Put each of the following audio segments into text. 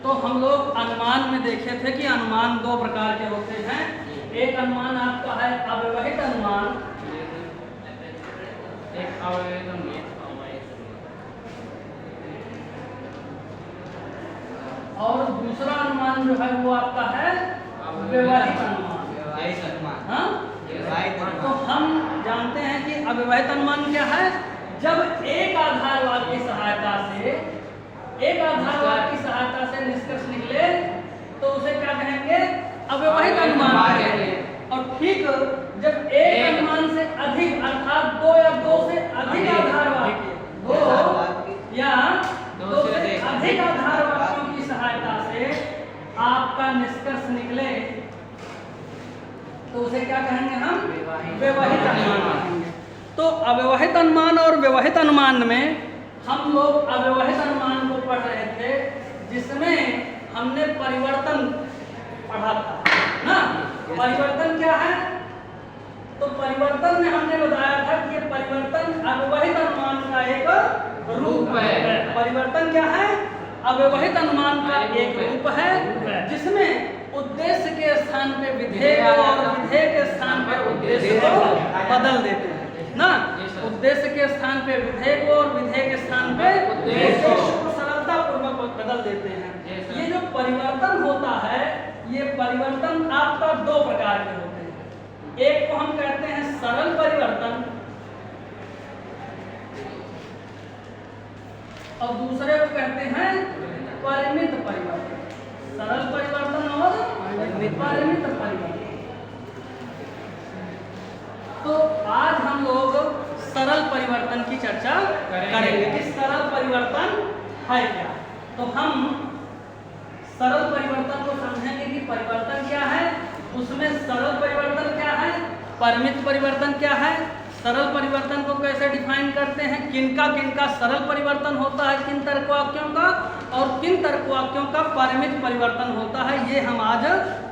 तो हम लोग अनुमान में देखे थे कि अनुमान दो प्रकार के होते हैं। एक अनुमान आपका है अव्यवहित अनुमान, एक अव्यवहित अनुमान और दूसरा अनुमान जो है वो आपका है व्यवहित अनुमान। व्यवहारिक अनुमान। हाँ? व्यवहारिक अनुमान। तो हम जानते हैं कि अव्यवहित अनुमान क्या है। जब एक आधारवाद की सहायता से निष्कर्ष निकले तो उसे क्या कहेंगे, अव्यवहित अनुमान कहेंगे। और ठीक जब एक अनुमान से अधिक अर्थात दो या दो से अधिक आधारवाद के दो या दो से अधिक आधारवादियों की सहायता से आपका निष्कर्ष निकले तो उसे क्या कहेंगे, हम व्यवहित अनुमान कहेंगे। तो अव्यवहित अनुमान और व्यवहित अनुमान में हम लोग अव्यवहित अनुमान को पढ़ रहे थे, जिसमें हमने परिवर्तन पढ़ा था ना। परिवर्तन क्या है, तो परिवर्तन में हमने बताया था कि ये परिवर्तन अव्यवहित अनुमान का एक रूप है। परिवर्तन क्या है, अव्यवहित अनुमान का एक रूप है, जिसमें उद्देश्य के स्थान पे विधेय और विधेय के स्थान पे उद्देश्य को बदल देते हैं ना। उद्देश्य के स्थान पे विधेय को और विधेय के स्थान पे उद्देश्य को सरलता पूर्वक बदल देते हैं। ये जो परिवर्तन होता है, ये परिवर्तन आपका दो प्रकार के होते हैं। एक को हम कहते हैं सरल परिवर्तन और दूसरे को कहते हैं परिमित परिवर्तन। सरल परिवर्तन और परिमित परिवर्तन। तो आज हम लोग सरल परिवर्तन की चर्चा करेंगे कि सरल परिवर्तन है क्या। तो हम सरल परिवर्तन को समझेंगे कि परिवर्तन क्या है, उसमें सरल परिवर्तन क्या है, परिमित परिवर्तन क्या है, सरल परिवर्तन को कैसे डिफाइन करते हैं, किनका सरल परिवर्तन होता है, किन तर्कवाक्यों का, और किन तर्कवाक्यों का परिमित परिवर्तन होता है, ये हम आज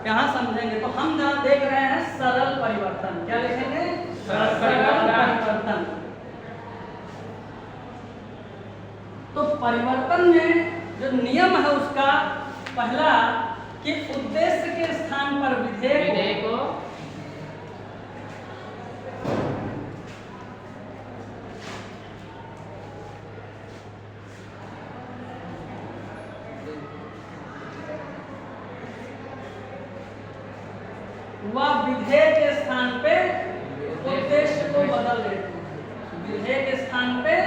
यहाँ समझेंगे। तो हम जहाँ देख रहे हैं सरल परिवर्तन, क्या लिखेंगे, सरल परिवर्तन। तो परिवर्तन में जो नियम है उसका पहला कि उद्देश्य के स्थान पर विधेय को वह विधेय के स्थान पे उद्देश्य को बदल देते हैं। विधेय के स्थान पे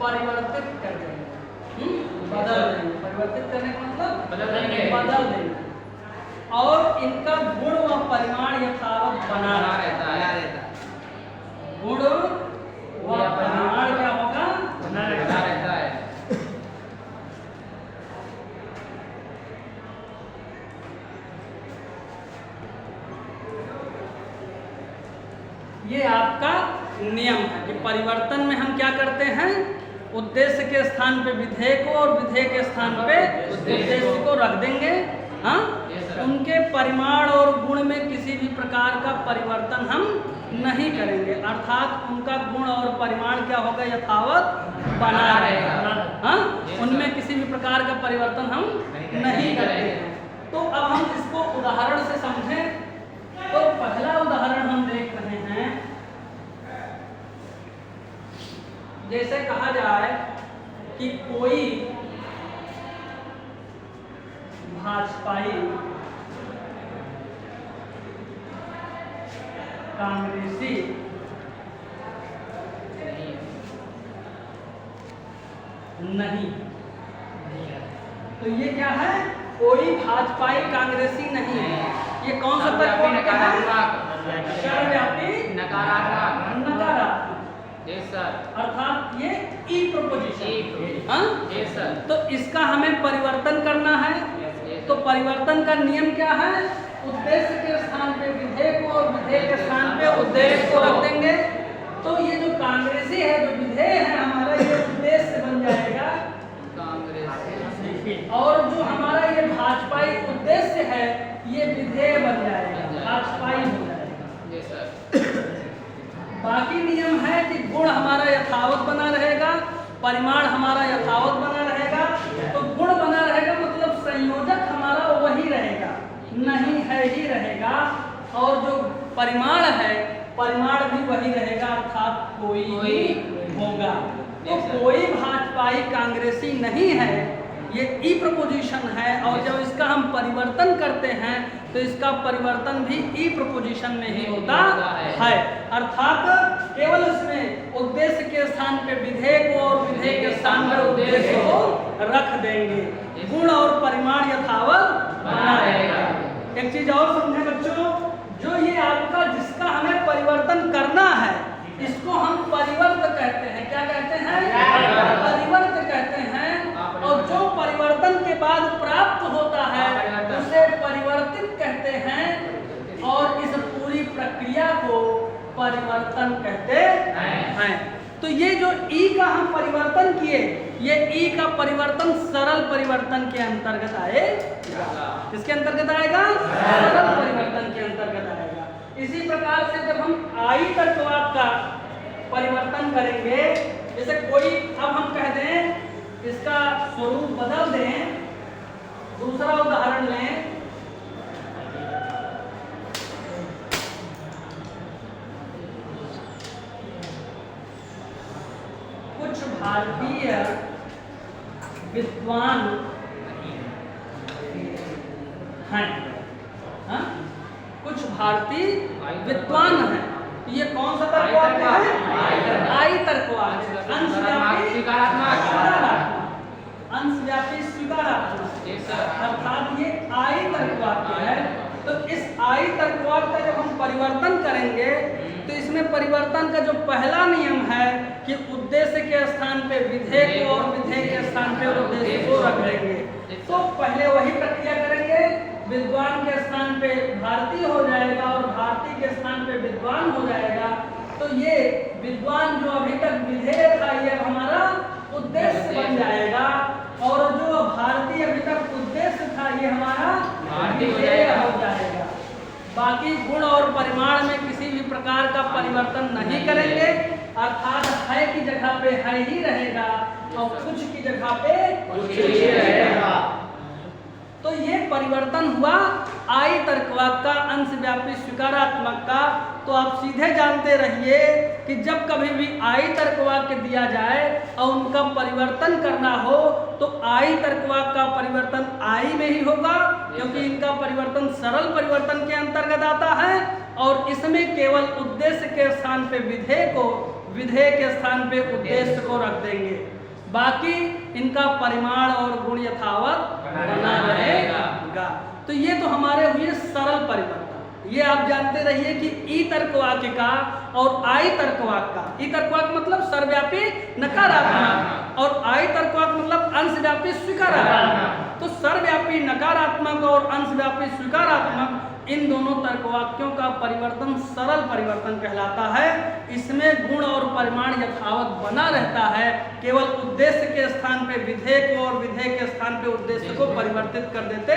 परिवर्तित कर देंगे, बदल देंगे। परिवर्तित करने का मतलब बदल देंगे। और इनका गुण व परिमाण यथावत बना रहता है। गुण व परिमाण क्या होगा, बना रहता है। ये आपका नियम है कि परिवर्तन में हम क्या करते हैं, उद्देश्य के स्थान पे विधेय को और विधेय के स्थान पे उद्देश्य को रख देंगे। हाँ, उनके परिमाण और गुण में किसी भी प्रकार का परिवर्तन हम नहीं करेंगे, अर्थात उनका गुण और परिमाण क्या होगा, यथावत बना रहेगा। हाँ, उनमें किसी भी प्रकार का परिवर्तन हम नहीं करेंगे। तो अब हम इसको उदाहरण से समझें। तो पहला उदाहरण हम देख रहे हैं, जैसे कहा जाए कि कोई भाजपाई कांग्रेसी नहीं। तो ये क्या है, कोई भाजपाई कांग्रेसी नहीं है। ये कौन सा तत्व है, सर्वव्यापी नकारात्मक। अर्थात ये ई प्रोपोजिशन। हाँ, तो इसका हमें परिवर्तन करना है। तो परिवर्तन का नियम क्या है, उद्देश्य के स्थान पे विधेय को और विधेय के स्थान पे उद्देश्य को रख देंगे। तो ये जो कांग्रेसी है, जो विधेय है हमारा, ये उद्देश्य बन जाएगा कांग्रेसी। और जो हमारा ये भाजपाई उद्देश्य है है ये विधेय बन जाएगा, भाजपाई हो जाएगा। जी सर। बाकी नियम है कि गुण हमारा यथावत बना रहेगा, परिमाण हमारा यथावत बना रहेगा। तो गुण बना रहेगा मतलब संयोजक हमारा वही रहेगा, नहीं है ही रहेगा, और जो परिमाण है परिमाण भी वही रहेगा, अर्थात कोई होगा। तो कोई भाजपाई कांग्रेसी नहीं है, ये ई प्रपोजिशन है, और जब इसका हम परिवर्तन करते हैं तो इसका परिवर्तन भी ई प्रपोजिशन में ही होता है। अर्थात केवल इसमें उद्देश्य के स्थान पे विधेय को और विधेय के स्थान पर उद्देश्य को रख देंगे, गुण और परिमाण यथावत बना रहेगा। एक चीज और समझे बच्चों, जो ये आपका जिसका हमें परिवर्तन करना है इसको हम परिवर्त कहते हैं। क्या कहते हैं? परिवर्त कहते हैं। और जो परिवर्तन के बाद प्राप्त होता है उसे परिवर्तित कहते हैं, और इस पूरी प्रक्रिया को परिवर्तन कहते हैं। तो ये जो ई का हम परिवर्तन किए, ये ई का परिवर्तन सरल परिवर्तन के अंतर्गत आएगा। किसके अंतर्गत आएगा? सरल परिवर्तन के अंतर्गत आएगा। इसी प्रकार से जब हम आई तत्वाद का परिवर्तन करेंगे, जैसे कोई अब हम कह दें इसका स्वरूप बदल दें, दूसरा उदाहरण लें, कुछ भारतीय विद्वान हैं, हाँ? कुछ भारतीय विद्वान हैं। ये कौन सा तर्कवाक्य है? आई तर्कवाक्य, अंशव्यापी स्वीकारात्मक, अर्थात ये आई तर्कवाक्य है। तो इस आई तर्कवाक्य का जब हम परिवर्तन करेंगे तो इसमें परिवर्तन का जो पहला नियम है कि उद्देश्य के स्थान पे विधेय को और विधेय के स्थान पे उद्देश्य को रख देंगे। तो पहले वही प्रक्रिया करेंगे, विद्वान के स्थान पे भारतीय हो जाएगा और भारतीय के स्थान पे विद्वान हो जाएगा। तो ये विद्वान जो अभी तक विधेय था ये हमारा उद्देश्य बन जाएगा, और जो भारतीय अभी तक उद्देश्य था ये हमारा विधेय हो जाएगा। बाकी गुण और परिमाण में किसी भी प्रकार का परिवर्तन नहीं करेंगे, अर्थात है की जगह पे है ही रहेगा और कुछ की जगह पे कुछ ही रहेगा। तो ये परिवर्तन हुआ आई तर्कवाद का, अंशव्यापी स्वीकारात्मक का। तो आप सीधे जानते रहिए कि जब कभी भी आई तर्कवाक्य दिया जाए और उनका परिवर्तन करना हो तो आई तर्कवाक्य का परिवर्तन आई में ही होगा, क्योंकि इनका परिवर्तन सरल परिवर्तन के अंतर्गत आता है, और इसमें केवल उद्देश्य के स्थान पे विधेय को, विधेय के स्थान पे उद्देश्य को रख देंगे। बाकी इनका परिमाण और गुण यथावत बना रहेगा। तो ये तो हमारे हुए सरल परिवर्तन। ये आप जानते रहिए कि ई तर्कवाक्य का और आई तर्कवाक्य का, ई तर्कवाक्य मतलब सर्वव्यापी नकारात्मक और आई तर्कवाक्य मतलब अंशव्यापी स्वीकारात्मक। तो सर्वव्यापी नकारात्मक और अंशव्यापी स्वीकारात्मक इन दोनों तर्कवाक्यों का परिवर्तन सरल परिवर्तन कहलाता है। इसमें गुण और परिमाण यथावत बना रहता है, केवल उद्देश्य के स्थान पे विधेय को और विधेय के स्थान पे उद्देश्य को परिवर्तित कर देते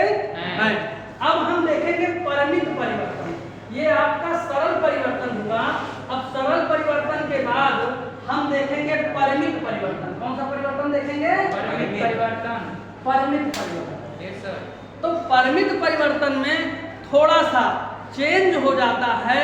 हैं। अब हम देखेंगे परिमित परिवर्तन। ये आपका सरल परिवर्तन हुआ। अब सरल परिवर्तन के बाद हम देखेंगे परिमित परिवर्तन। कौन सा परिवर्तन देखेंगे? परिमित परिवर्तन। परिमित परिवर्तन। तो परिमित परिवर्तन में थोड़ा सा चेंज हो जाता है।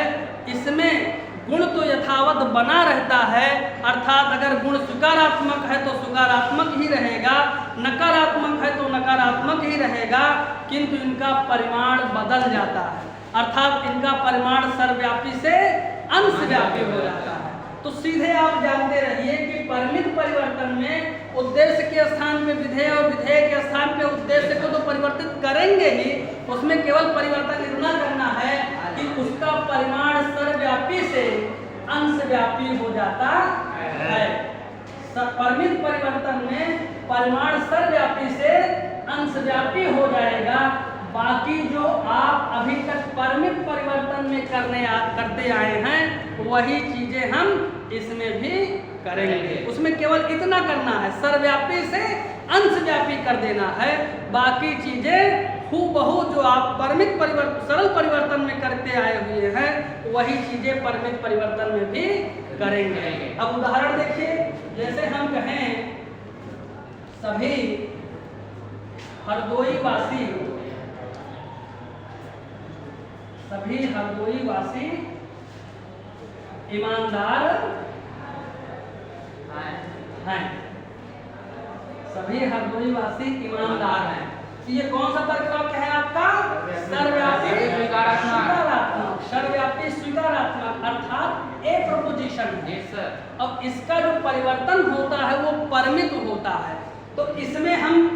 इसमें गुण तो यथावत बना रहता है, अर्थात अगर गुण स्वीकारात्मक है तो स्वीकारात्मक ही रहेगा, नकारात्मक है तो नकारात्मक ही रहेगा, किंतु इनका परिमाण बदल जाता है, अर्थात इनका परिमाण सर्वव्यापी से अंशव्यापी हो जाता है। तो सीधे आप जानते रहिए कि परिमित परिवर्तन में उद्देश्य के स्थान पे विधेय और विधेय के स्थान पे उद्देश्य को तो परिवर्तित करेंगे ही, उसमें केवल परिवर्तन इतना करना है कि उसका परिमाण सर्वव्यापी से अंशव्यापी हो जाता है। परिमित परिवर्तन में परिमाण सर्वव्यापी से अंशव्यापी हो जाएगा। बाकी जो आप अभी तक परिमित परिवर्तन में करते आए हैं वही चीजें हम इसमें भी करेंगे। उसमें केवल इतना करना है, सर्वव्यापी से अंशव्यापी कर देना है, बाकी चीजें हूबहू जो आप परमित परिवर्तन सरल परिवर्तन में करते आए हुए हैं वही चीजें परमित परिवर्तन में भी करेंगे। अब उदाहरण देखिए, जैसे हम कहें सभी हरदोई वासी ईमानदार हैं। सभी हरदोई वासी ईमानदार हैं। तो ये कौन सा तर्क वाक्य है आपका? सर्वव्यापी स्वीकारात्मक। सर्वव्यापी स्वीकारात्मक अर्थात ए प्रपोजिशन। अब इसका जो परिवर्तन होता है वो परमित होता है। तो इसमें हम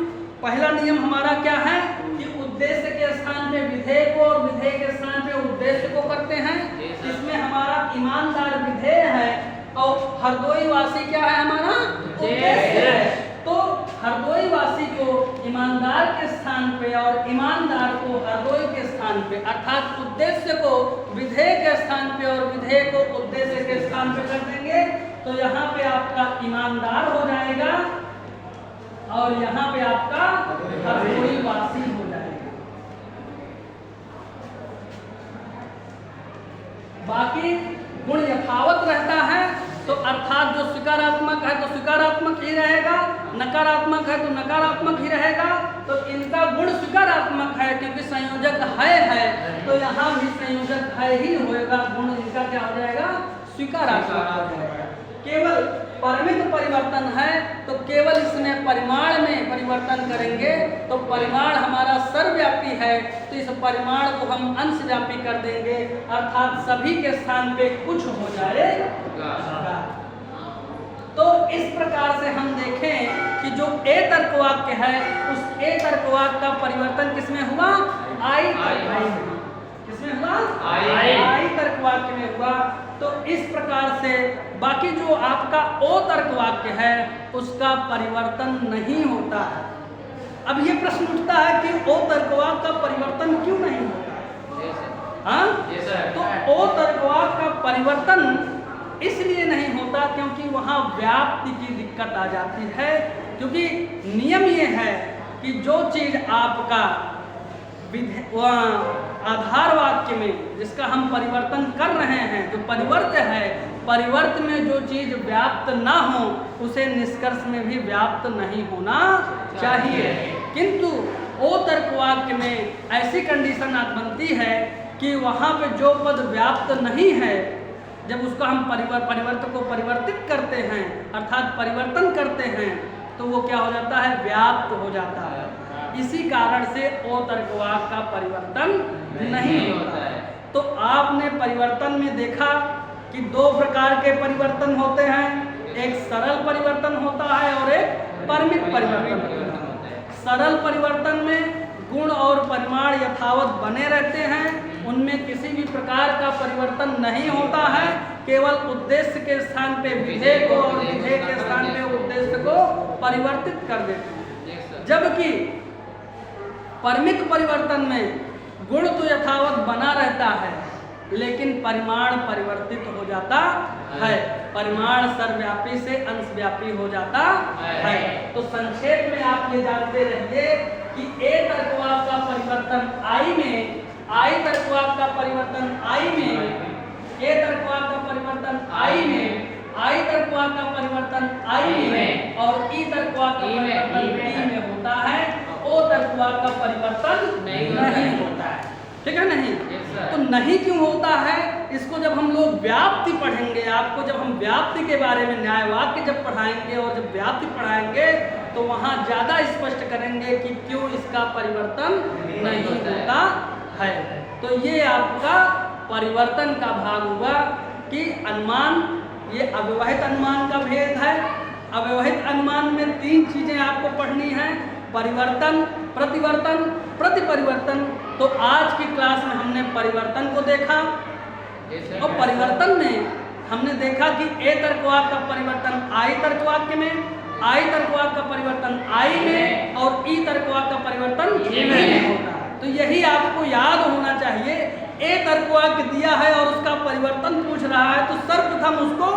पहला नियम हमारा क्या है कि उद्देश्य के स्थान पे विधेय को और विधेय के स्थान पे उद्देश्य को करते हैं। इसमें हमारा ईमानदार विधेय है और हरदोई वासी क्या है हमारा? उद्देश्य है। तो हरदोई वासी को ईमानदार के स्थान पे और ईमानदार को हरदोई के स्थान पे अर्थात उद्देश्य को विधेय के स्थान पे और विधेय को उद्देश्य के स्थान पे कर देंगे। तो यहाँ पे आपका ईमानदार हो जाएगा और यहाँ पे आपका हरदोई वासी हो जाएगा। बाकी गुण यथावत रहता है। तो अर्थात जो स्वीकारात्मक है तो स्वीकारात्मक ही रहेगा, नकारात्मक है तो नकारात्मक ही रहेगा। तो इनका गुण स्वीकारात्मक है क्योंकि संयोजक है तो यहाँ भी संयोजक है ही होएगा। गुण इनका क्या हो जाएगा? स्वीकारात्मक हो जाएगा। केवल परमित परिवर्तन है तो केवल इसमें परिमाण में परिवर्तन करेंगे। तो परिमाण हमारा सर्वव्यापी है तो इस परिमाण को हम अंशव्यापी कर देंगे अर्थात सभी के स्थान पे कुछ हो जाएगा। तो इस प्रकार से हम देखें कि जो ए तर्क वाक्य है उस ए तर्क वाक्य का परिवर्तन किसमें हुआ? आई किसमें हुआ? आई तर्क वाक्य में हुआ। तो इस प्रकार से बाकी जो आपका ओ तर्क वाक्य है उसका परिवर्तन नहीं होता है। अब ये प्रश्न उठता है कि ओ तर्क वाक्य का परिवर्तन क्यों नहीं होता? हाँ, तो ओ तर्क वाक्य का परिवर्तन इसलिए नहीं होता क्योंकि वहाँ व्याप्ति की दिक्कत आ जाती है। क्योंकि नियम ये है कि जो चीज आपका आधार वाक्य में जिसका हम परिवर्तन कर रहे हैं जो परिवर्त है, परिवर्त में जो चीज व्याप्त ना हो उसे निष्कर्ष में भी व्याप्त नहीं होना चाहिए। किंतु ओ तर्क वाक्य में ऐसी कंडीशन बनती है कि वहाँ पे जो पद व्याप्त नहीं है जब उसका हम परिवर्तन को परिवर्तित करते हैं अर्थात परिवर्तन करते हैं तो वो क्या हो जाता है? व्याप्त हो जाता है। इसी कारण से ओ तर्क वाक्य का परिवर्तन नहीं होता है। तो आपने परिवर्तन में देखा कि दो प्रकार के परिवर्तन होते हैं, एक सरल परिवर्तन होता है और एक परमित परिवर्तन होता है। सरल परिवर्तन में गुण और परिमाण यथावत बने रहते हैं, उनमें किसी भी प्रकार का परिवर्तन नहीं होता है। केवल उद्देश्य के स्थान पे विधेय को और विधेय के स्थान पे उद्देश्य को परिवर्तित कर देते हैं। जबकि परमित परिवर्तन में गुण तो यथावत बना रहता है लेकिन परिमाण परिवर्तित हो जाता है। परिमाण सर्वव्यापी से अंशव्यापी हो जाता है। तो संक्षेप में आप ये जानते रहिए कि ए तर्क वाक्य का परिवर्तन आई में, आई तर्क वाक्य का परिवर्तन आई में, ए तर्क वाक्य का परिवर्तन आई में, आई तर्क वाक्य का परिवर्तन आई में और ई तर्क वाक्य का परिवर्तन ई में होता है। ओ तर्क वाक्य का परिवर्तन नहीं होता है। ठीक है नहीं? तो नहीं क्यों होता है? इसको जब हम लोग व्याप्ति पढ़ेंगे, आपको जब हम व्याप्ति के बारे में न्याय वाक्य जब पढ़ाएंगे और जब व्याप्ति पढ़ाएंगे तो वहाँ ज़्यादा स्पष्ट करेंगे कि क्यों इसका परिवर्तन नहीं होता है। तो ये आपका परिवर्तन का भाग हुआ कि अनुमान, ये अव्यवहित अनुमान का भेद है। अव्यवहित अनुमान में तीन चीजें आपको पढ़नी है: परिवर्तन, प्रतिवर्तन, प्रतिपरिवर्तन। तो आज की क्लास में हमने परिवर्तन को देखा और परिवर्तन में हमने देखा कि ए तर्क वाक्य का परिवर्तन आई तर्क वाक्य में, आई तर्क वाक्य का परिवर्तन आई में और ई तर्क वाक्य का परिवर्तन ई में होता है। तो यही आपको याद होना चाहिए। ए तर्क वाक्य दिया है और उसका परिवर्तन पूछ रहा है तो सर्वप्रथम उसको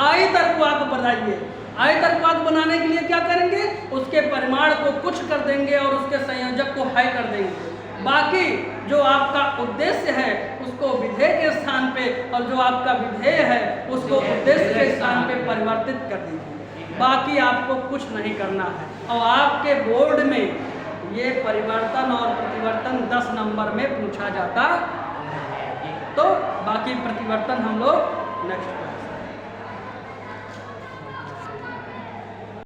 आई तर्क वाक्य बनाइए। आई तर्क वाक्य बनाने के लिए क्या करेंगे? उसके परिमाण को कुछ कर देंगे और उसके संयोजक को है कर देंगे। बाकी जो आपका उद्देश्य है उसको विधेय के स्थान पे, और जो आपका विधेय है उसको उद्देश्य के स्थान पे परिवर्तित कर दीजिए। बाकी आपको कुछ नहीं करना है। और आपके बोर्ड में ये परिवर्तन और प्रतिवर्तन 10 नंबर में पूछा जाता, तो बाकी प्रतिवर्तन हम लोग नेक्स्ट क्लास